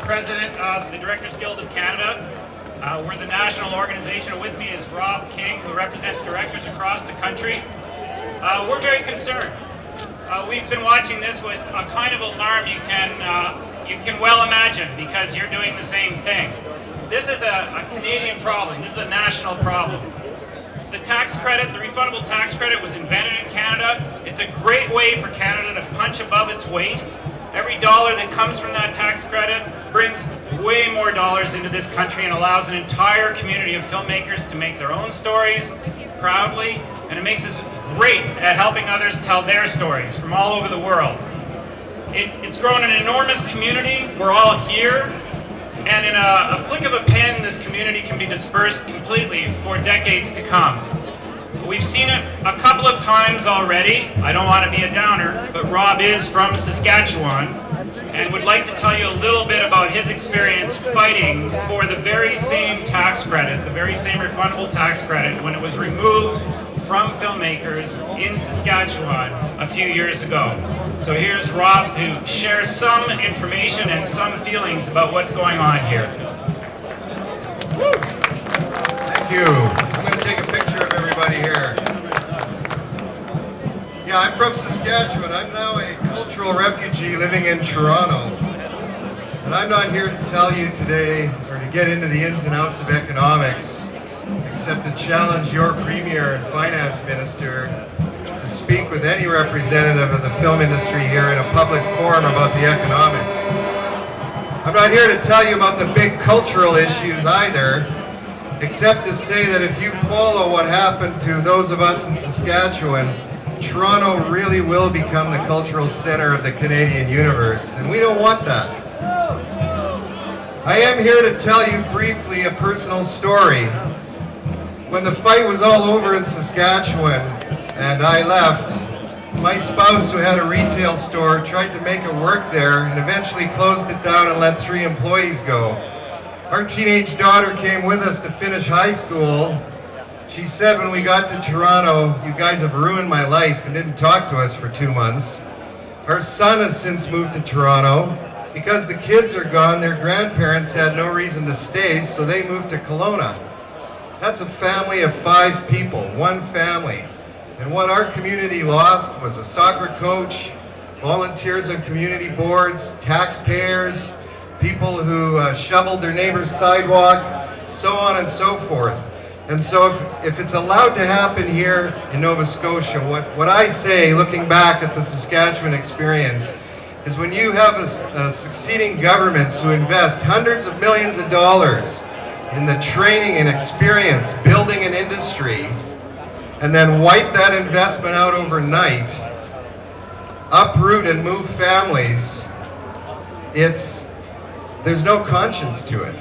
president of the Directors Guild of Canada. We're the national organization. With me is Rob King, who represents directors across the country. We're very concerned. We've been watching this with a kind of alarm you can well imagine, because you're doing the same thing. This is a Canadian problem. This is a national problem. The tax credit, the refundable tax credit, was invented in Canada. It's a great way for Canada to punch above its weight. Every dollar that comes from that tax credit brings way more dollars into this country and allows an entire community of filmmakers to make their own stories proudly, and it makes us great at helping others tell their stories from all over the world. It's grown an enormous community. We're all here, and in a flick of a pen, this community can be dispersed completely for decades to come. We've seen it a couple of times already. I don't want to be a downer, but Rob is from Saskatchewan and would like to tell you a little bit about his experience fighting for the very same tax credit, the very same refundable tax credit, when it was removed from filmmakers in Saskatchewan a few years ago. So here's Rob to share some information and some feelings about what's going on here. Thank you. I'm going to take a picture of everybody here. Yeah, I'm from Saskatchewan. I'm now a cultural refugee living in Toronto. And I'm not here to tell you today or to get into the ins and outs of economics, except to challenge your Premier and Finance Minister to speak with any representative of the film industry here in a public forum about the economics. I'm not here to tell you about the big cultural issues either, except to say that if you follow what happened to those of us in Saskatchewan, Toronto really will become the cultural center of the Canadian universe, and we don't want that. I am here to tell you briefly a personal story. When the fight was all over in Saskatchewan and I left, my spouse, who had a retail store, tried to make it work there and eventually closed it down and let 3 employees go. Our teenage daughter came with us to finish high school. She said when we got to Toronto, "You guys have ruined my life," and didn't talk to us for 2 months. Our son has since moved to Toronto. Because the kids are gone, their grandparents had no reason to stay, so they moved to Kelowna. That's a family of 5 people, one family. And what our community lost was a soccer coach, volunteers on community boards, taxpayers, people who shoveled their neighbor's sidewalk, so on and so forth. And so if it's allowed to happen here in Nova Scotia, what I say, looking back at the Saskatchewan experience, is when you have succeeding governments who invest hundreds of millions of dollars in the training and experience, building an industry, and then wipe that investment out overnight, uproot and move families, there's no conscience to it.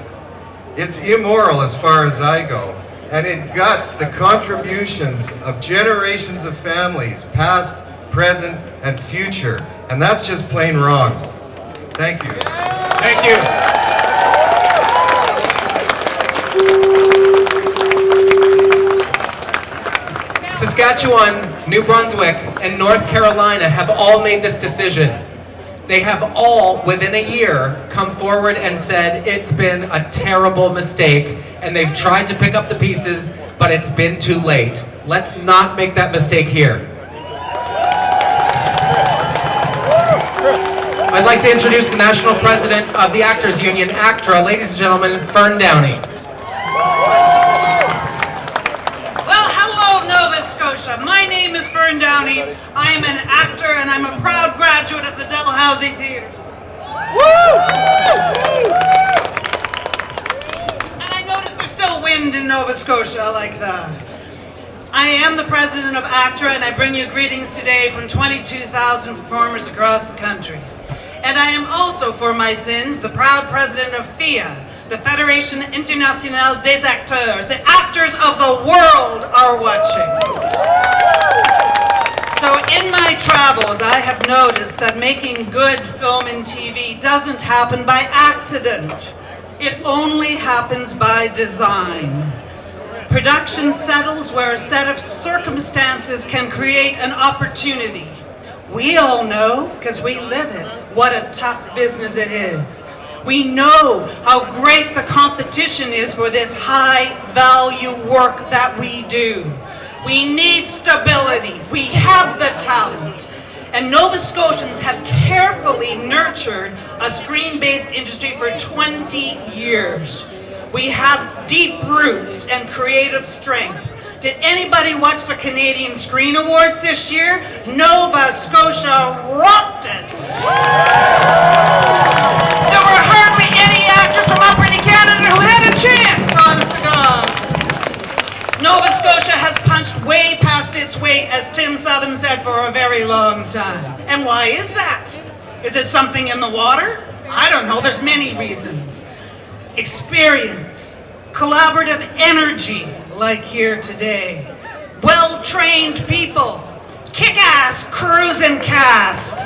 It's immoral as far as I go. And it guts the contributions of generations of families, past, present, and future. And that's just plain wrong. Thank you. Thank you. Saskatchewan, New Brunswick, and North Carolina have all made this decision. They have all, within a year, come forward and said it's been a terrible mistake, and they've tried to pick up the pieces, but it's been too late. Let's not make that mistake here. I'd like to introduce the national president of the Actors Union, Actra, ladies and gentlemen, Fern Downey. My name is Fern Downey. I am an actor and I'm a proud graduate of the Dalhousie Theatre. And I notice there's still wind in Nova Scotia, I like that. I am the president of Actra, and I bring you greetings today from 22,000 performers across the country. And I am also, for my sins, the proud president of FIA, the Fédération Internationale des Acteurs. The actors of the world are watching. So in my travels, I have noticed that making good film and TV doesn't happen by accident. It only happens by design. Production settles where a set of circumstances can create an opportunity. We all know, because we live it, what a tough business it is. We know how great the competition is for this high-value work that we do. We need stability. We have the talent. And Nova Scotians have carefully nurtured a screen-based industry for 20 years. We have deep roots and creative strength. Did anybody watch the Canadian Screen Awards this year? Nova Scotia rocked it. There were hardly any actors from Upper Canada who had a chance, honest to God. Nova Scotia has punched way past its weight, as Tim Southern said, for a very long time. And why is that? Is it something in the water? I don't know. There's many reasons. Experience, collaborative energy, like here today, well-trained people, kick-ass crews and cast.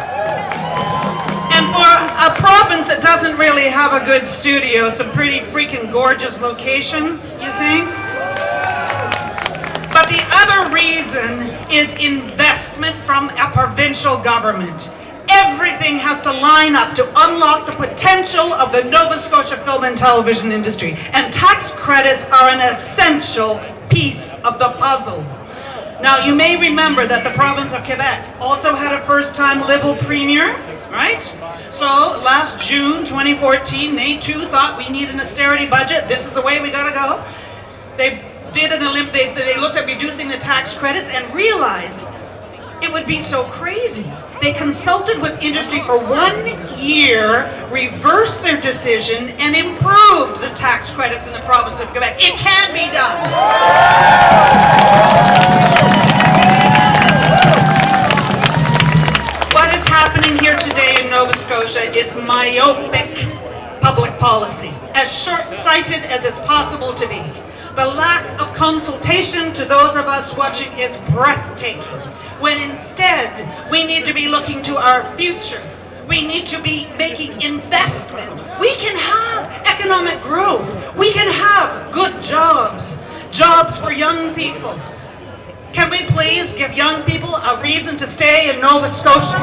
And for a province that doesn't really have a good studio, some pretty freaking gorgeous locations, you think? But the other reason is investment from a provincial government. Everything has to line up to unlock the potential of the Nova Scotia film and television industry. And tax credits are an essential piece of the puzzle. Now, you may remember that the province of Quebec also had a first-time Liberal premier, right? So, last June 2014, they too thought we need an austerity budget. This is the way we gotta go. They looked at reducing the tax credits and realized it would be so crazy. They consulted with industry for 1 year, reversed their decision, and improved the tax credits in the province of Quebec. It can be done. What is happening here today in Nova Scotia is myopic public policy, as short-sighted as it's possible to be. The lack of consultation to those of us watching is breathtaking, when instead we need to be looking to our future. We need to be making investment. We can have economic growth. We can have good jobs, jobs for young people. Can we please give young people a reason to stay in Nova Scotia?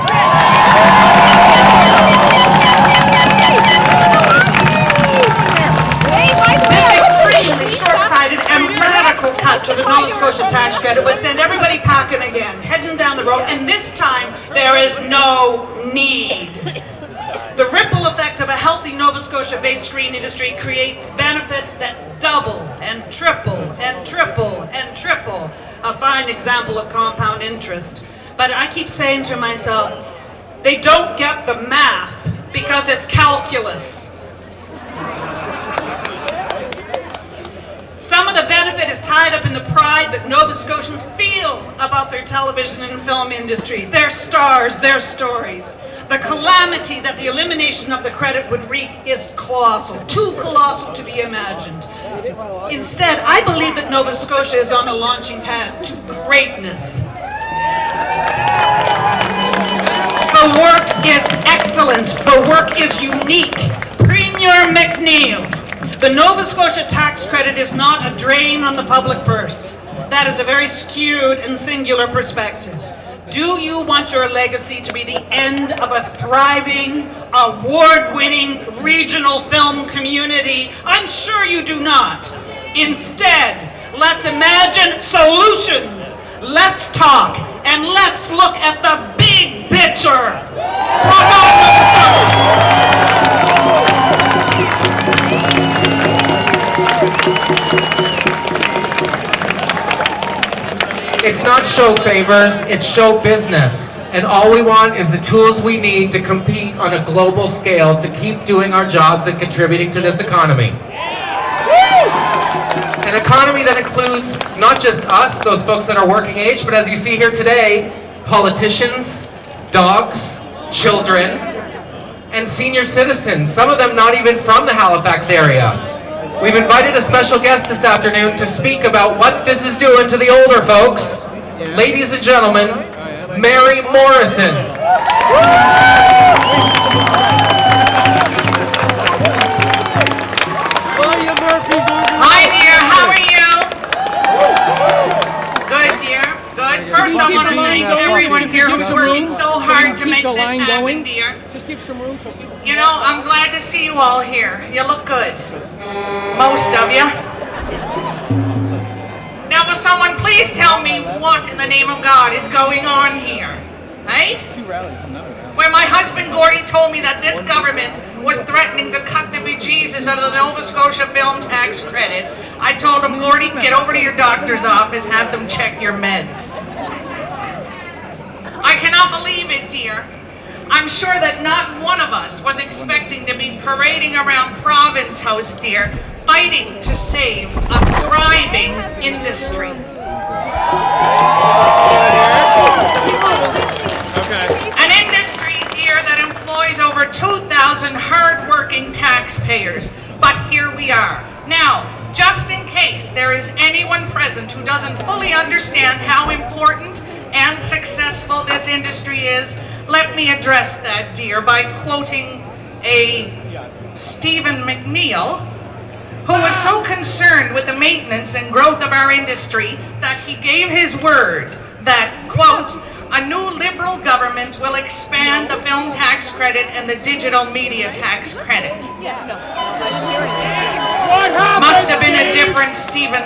Short-sighted and radical cut to the Nova Scotia tax credit would send everybody packing again, heading down the road, and this time there is no need. The ripple effect of a healthy Nova Scotia-based screen industry creates benefits that double and triple and triple and triple. A fine example of compound interest. But I keep saying to myself, they don't get the math because it's calculus. Some of the benefit is tied up in the pride that Nova Scotians feel about their television and film industry, their stars, their stories. The calamity that the elimination of the credit would wreak is colossal, too colossal to be imagined. Instead, I believe that Nova Scotia is on a launching pad to greatness. The work is excellent. The work is unique. Premier McNeil. The Nova Scotia tax credit is not a drain on the public purse. That is a very skewed and singular perspective. Do you want your legacy to be the end of a thriving, award-winning regional film community? I'm sure you do not. Instead, let's imagine solutions. Let's talk, and let's look at the big picture. Rock on, Nova It's not show favors, it's show business. And all we want is the tools we need to compete on a global scale to keep doing our jobs and contributing to this economy. An economy that includes not just us, those folks that are working age, but as you see here today, politicians, dogs, children, and senior citizens, some of them not even from the Halifax area. We've invited a special guest this afternoon to speak about what this is doing to the older folks. Ladies and gentlemen, Mary Morrison. Hi dear, how are you? Good dear, good. First I want to thank everyone here who's working so hard to make this happen, dear. You know, I'm glad glad to see you all here. You look good. Most of you. Now, will someone please tell me what in the name of God is going on here? Hey? When my husband Gordy told me that this government was threatening to cut the bejesus out of the Nova Scotia film tax credit, I told him, Gordy, get over to your doctor's office, have them check your meds. I cannot believe it, dear. I'm sure that not one of us was expecting to be parading around Province House, dear, fighting to save a thriving industry. An industry, dear, that employs over 2,000 hard-working taxpayers. But here we are. Now, just in case there is anyone present who doesn't fully understand how important and successful this industry is, let me address that, dear, by quoting a Stephen McNeil, who was so concerned with the maintenance and growth of our industry that he gave his word that, quote, a new Liberal government will expand the film tax credit and the digital media tax credit. Must have been a different Stephen